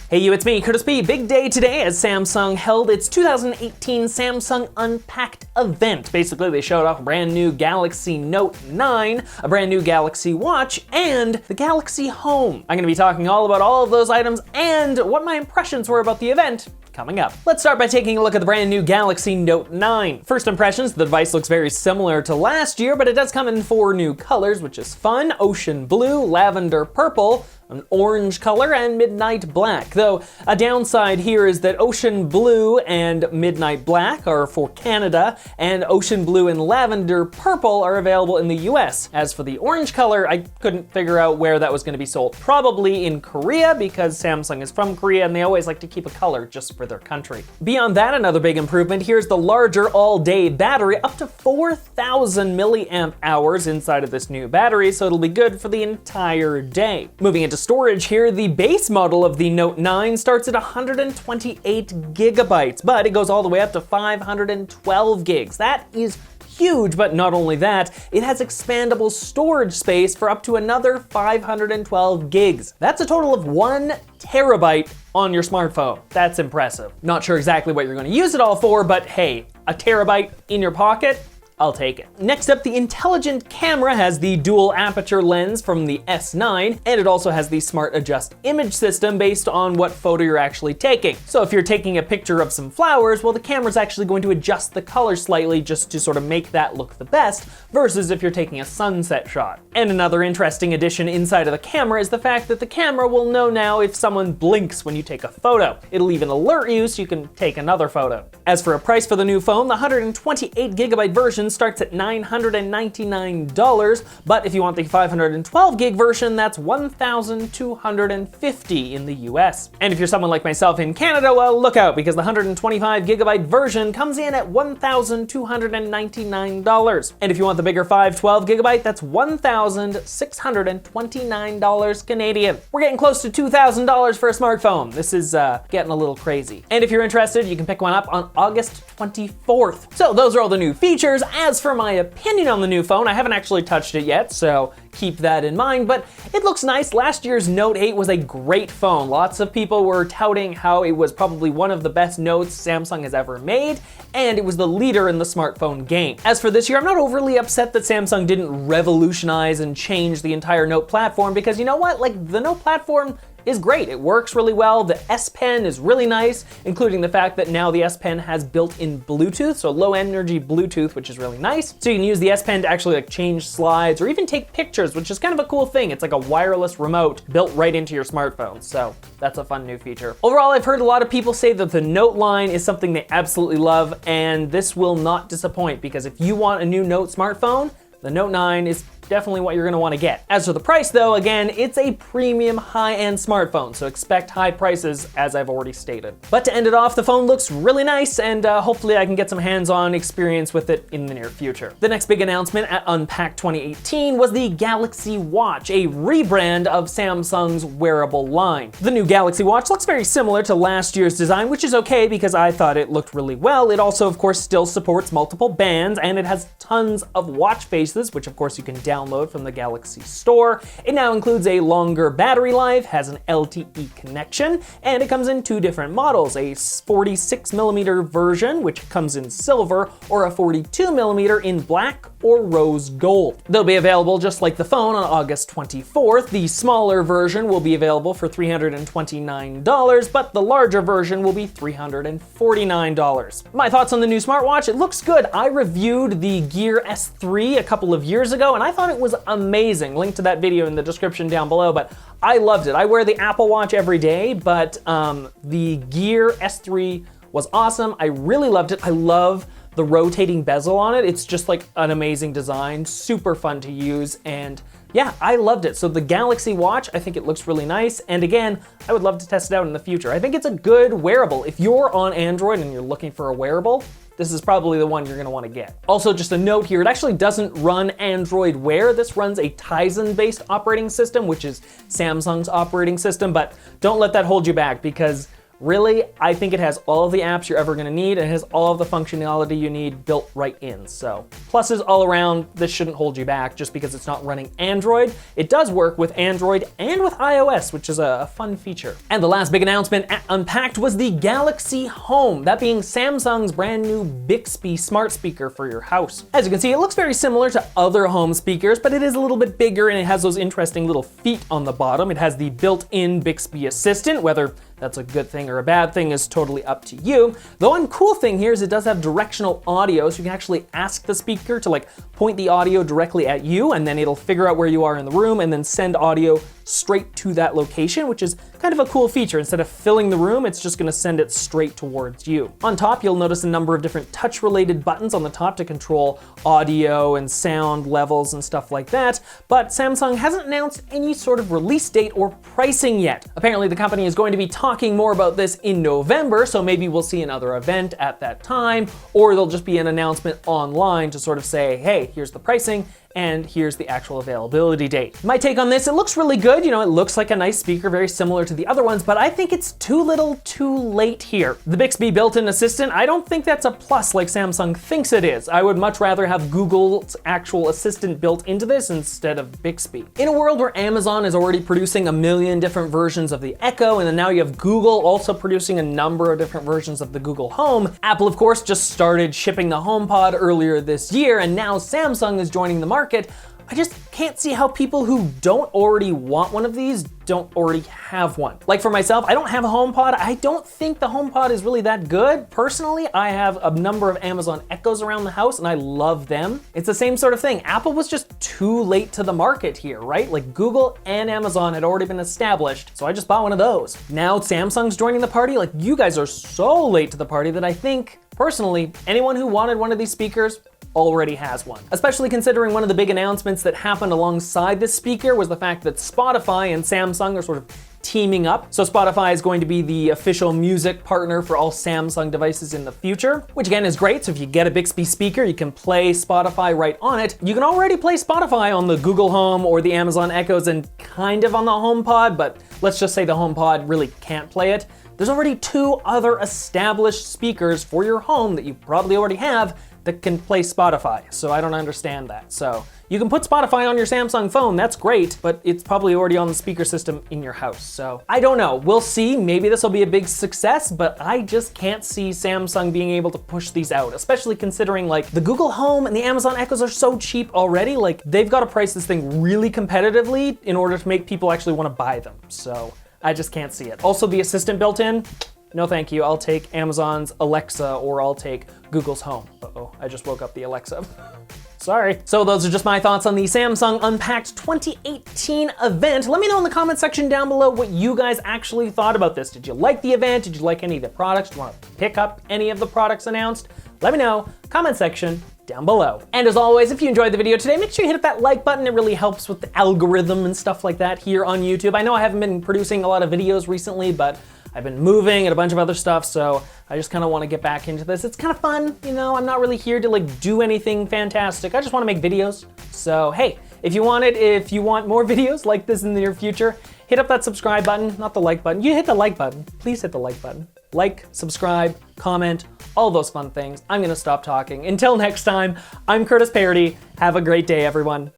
Hey you, it's me, Curtis P. Big day today as Samsung held its 2018 Samsung Unpacked event. Basically, they showed off a brand new Galaxy Note 9, a brand new Galaxy Watch, and the Galaxy Home. I'm gonna be talking all about all of those items and what my impressions were about the event coming up. Let's start by taking a look at the brand new Galaxy Note 9. First impressions, the device looks very similar to last year, but it does come in 4 new colors, which is fun: ocean blue, lavender purple, an orange color, and midnight black. Though a downside here is that ocean blue and midnight black are for Canada, and ocean blue and lavender purple are available in the US. As for the orange color, I couldn't figure out where that was going to be sold. Probably in Korea, because Samsung is from Korea and they always like to keep a color just for their country. Beyond that, another big improvement, here's the larger all-day battery, up to 4,000 milliamp hours inside of this new battery, so it'll be good for the entire day. Moving into storage here, the base model of the Note 9 starts at 128 gigabytes, but it goes all the way up to 512 gigs. That is huge, but not only that, it has expandable storage space for up to another 512 gigs. That's a total of 1 terabyte on your smartphone. That's impressive. Not sure exactly what you're going to use it all for, but hey, a terabyte in your pocket? I'll take it. Next up, the intelligent camera has the dual aperture lens from the S9, and it also has the smart adjust image system based on what photo you're actually taking. So if you're taking a picture of some flowers, well, the camera's actually going to adjust the color slightly just to sort of make that look the best, versus if you're taking a sunset shot. And another interesting addition inside of the camera is the fact that the camera will know now if someone blinks when you take a photo. It'll even alert you so you can take another photo. As for a price for the new phone, the 128 gigabyte version starts at $999, but if you want the 512 gig version, that's $1,250 in the US. And if you're someone like myself in Canada, well, look out, because the 125 gigabyte version comes in at $1,299. And if you want the bigger 512 gigabyte, that's $1,629 Canadian. We're getting close to $2,000 for a smartphone. This is getting a little crazy. And if you're interested, you can pick one up on August 24th. So those are all the new features. As for my opinion on the new phone, I haven't actually touched it yet, so keep that in mind, but it looks nice. Last year's Note 8 was a great phone. Lots of people were touting how it was probably one of the best Notes Samsung has ever made, and it was the leader in the smartphone game. As for this year, I'm not overly upset that Samsung didn't revolutionize and change the entire Note platform, because you know what? Like, the Note platform is great. It works really well. The S Pen is really nice, including the fact that now the S Pen has built-in Bluetooth, so low energy Bluetooth, which is really nice. So you can use the S Pen to actually like change slides or even take pictures, which is kind of a cool thing. It's like a wireless remote built right into your smartphone. So that's a fun new feature. Overall, I've heard a lot of people say that the Note line is something they absolutely love, and this will not disappoint, because if you want a new Note smartphone, the Note 9 is definitely what you're gonna wanna get. As for the price though, again, it's a premium high-end smartphone, so expect high prices, as I've already stated. But to end it off, the phone looks really nice, and hopefully I can get some hands-on experience with it in the near future. The next big announcement at Unpacked 2018 was the Galaxy Watch, a rebrand of Samsung's wearable line. The new Galaxy Watch looks very similar to last year's design, which is okay because I thought it looked really well. It also, of course, still supports multiple bands, and it has tons of watch faces, which of course you can download from the Galaxy Store. It now includes a longer battery life, has an LTE connection, and it comes in 2 different models, a 46mm version, which comes in silver, or a 42mm in black or rose gold. They'll be available just like the phone on August 24th. The smaller version will be available for $329, but the larger version will be $349. My thoughts on the new smartwatch: it looks good. I reviewed the Gear S3 a couple of years ago, and I thought it was amazing. Link to that video in the description down below, but I loved it. I wear the Apple Watch every day, but the Gear S3 was awesome. I really loved it. I love the rotating bezel on it. It's just like an amazing design, super fun to use, and yeah, I loved it. So the Galaxy Watch, I think it looks really nice, and again, I would love to test it out in the future. I think it's a good wearable. If you're on Android and you're looking for a wearable, this is probably the one you're gonna wanna get. Also, just a note here, it actually doesn't run Android Wear. This runs a Tizen-based operating system, which is Samsung's operating system, but don't let that hold you back, because Really, I think it has all of the apps you're ever gonna need, and it has all of the functionality you need built right in. So pluses all around. This shouldn't hold you back just because it's not running Android. It does work with Android and with iOS, which is a fun feature. And the last big announcement at Unpacked was the Galaxy Home, that being Samsung's brand new Bixby smart speaker for your house. As you can see, it looks very similar to other home speakers, but it is a little bit bigger and it has those interesting little feet on the bottom. It has the built-in Bixby Assistant, whether that's a good thing or a bad thing is totally up to you. The one cool thing here is it does have directional audio, so you can actually ask the speaker to like point the audio directly at you, and then it'll figure out where you are in the room and then send audio straight to that location, which is kind of a cool feature. Instead of filling the room, it's just gonna send it straight towards you. On top, you'll notice a number of different touch-related buttons on the top to control audio and sound levels and stuff like that, but Samsung hasn't announced any sort of release date or pricing yet. Apparently, the company is going to be talking more about this in November, so maybe we'll see another event at that time, or there'll just be an announcement online to sort of say, hey, here's the pricing, and here's the actual availability date. My take on this, it looks really good. You know, it looks like a nice speaker, very similar to the other ones, but I think it's too little too late here. The Bixby built-in assistant, I don't think that's a plus like Samsung thinks it is. I would much rather have Google's actual assistant built into this instead of Bixby. In a world where Amazon is already producing a million different versions of the Echo, and then now you have Google also producing a number of different versions of the Google Home, Apple, of course, just started shipping the HomePod earlier this year, and now Samsung is joining the market. I just can't see how people who don't already want one of these don't already have one. Like for myself, I don't have a HomePod. I don't think the HomePod is really that good. Personally, I have a number of Amazon Echoes around the house and I love them. It's the same sort of thing. Apple was just too late to the market here, right? Like Google and Amazon had already been established, so I just bought one of those. Now Samsung's joining the party. Like, you guys are so late to the party that I think, personally, anyone who wanted one of these speakers already has one. Especially considering one of the big announcements that happened alongside this speaker was the fact that Spotify and Samsung are sort of teaming up. So Spotify is going to be the official music partner for all Samsung devices in the future, which again is great. So if you get a Bixby speaker, you can play Spotify right on it. You can already play Spotify on the Google Home or the Amazon Echoes and kind of on the HomePod, but let's just say the HomePod really can't play it. There's already 2 other established speakers for your home that you probably already have that can play Spotify, so I don't understand that. So you can put Spotify on your Samsung phone, that's great, but it's probably already on the speaker system in your house. So I don't know, we'll see. Maybe this will be a big success, but I just can't see Samsung being able to push these out, especially considering like the Google Home and the Amazon Echoes are so cheap already. Like, they've got to price this thing really competitively in order to make people actually want to buy them. So I just can't see it. Also, the assistant built in, no thank you. I'll take Amazon's Alexa or I'll take Google's Home. Uh-oh, I just woke up the Alexa. Sorry. So those are just my thoughts on the Samsung Unpacked 2018 event. Let me know in the comment section down below what you guys actually thought about this. Did you like the event? Did you like any of the products? Do you want to pick up any of the products announced? Let me know, comment section down below. And as always, if you enjoyed the video today, make sure you hit that like button. It really helps with the algorithm and stuff like that here on YouTube. I know I haven't been producing a lot of videos recently, but I've been moving and a bunch of other stuff, so I just kind of want to get back into this. It's kind of fun, you know, I'm not really here to like do anything fantastic. I just want to make videos. So hey, if you want more videos like this in the near future, hit up that subscribe button, not the like button. You hit the like button, please hit the like button. Like, subscribe, comment, all those fun things. I'm gonna stop talking. Until next time, I'm Curtis Paradis. Have a great day, everyone.